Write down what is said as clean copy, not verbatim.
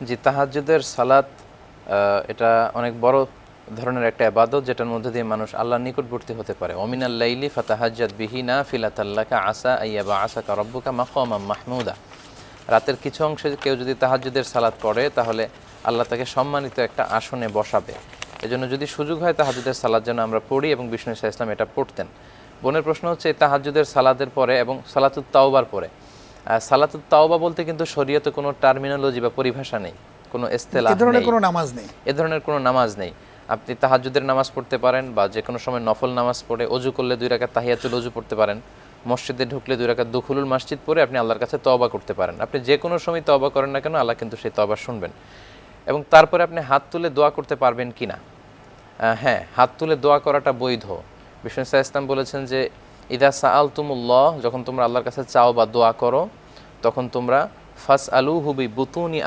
জি, তাহাজ্জুদের সালাত এটা অনেক বড় ধরনের একটা ইবাদত, যেটার মধ্যে দিয়ে মানুষ আল্লাহর নিকটবর্তী হতে পারে। ওমিনাল লাইলি ফাতাহাজ্জাদ বিহি নাফিলাতাল লাকা আসা আইয়াবআসাকা রাব্বুকা মাকামাম মাহমুদা। রাতের কিছু অংশে কেউ যদি তাহাজ্জুদের সালাত পড়ে, তাহলে আল্লাহ তাকে সম্মানিত একটা আসনে বসাবে। এজন্য যদি সুযোগ হয় তাহাজ্জুদের সালাত যেন আমরা পড়ি, এবং বিষ্ণু ইসা ইসলাম এটা পড়তেন। বোনের প্রশ্ন হচ্ছে এই তাহাজ্জুদের সালাতের পরে এবং সালাতুত তাওবার পরে। সালাতুত তাওবা বলতে কিন্তু শরীয়তে কোনো টার্মিনোলজি বা পরিভাষা নেই, কোনো এ ইস্তেলাহ ধরনের নেই, কোনো নামাজ নেই। এ ধরনের কোনো নামাজ নেই। আপনি তাহাজ্জুদের নামাজ পড়তে পারেন, বা যে কোনো সময় নফল নামাজ পড়ে অজু করলে 2 রাকাত তাহিয়াতুল অজু পড়তে পারেন, মসজিদে ঢুকলে 2 রাকাত দুখুলুল মসজিদ পড়ে আপনি আল্লাহর কাছে তওবা করতে পারেন। আপনি যে কোনো সময় তওবা করেন না কেন, আল্লাহ কিন্তু সেই তওবা শুনবেন। এবং তারপরে আপনি হাত তুলে দোয়া করতে পারবেন কি না? হ্যাঁ, হাত তুলে দোয়া করাটা বৈধ। বিষ্ণু ইসলাম বলেছেন যে ইদা সাআলতুমুল্লাহ, যখন তোমরা আল্লাহর কাছে চাও বা দোয়া করো, তখন তোমরা ফাস আলু হুবি বুতুনি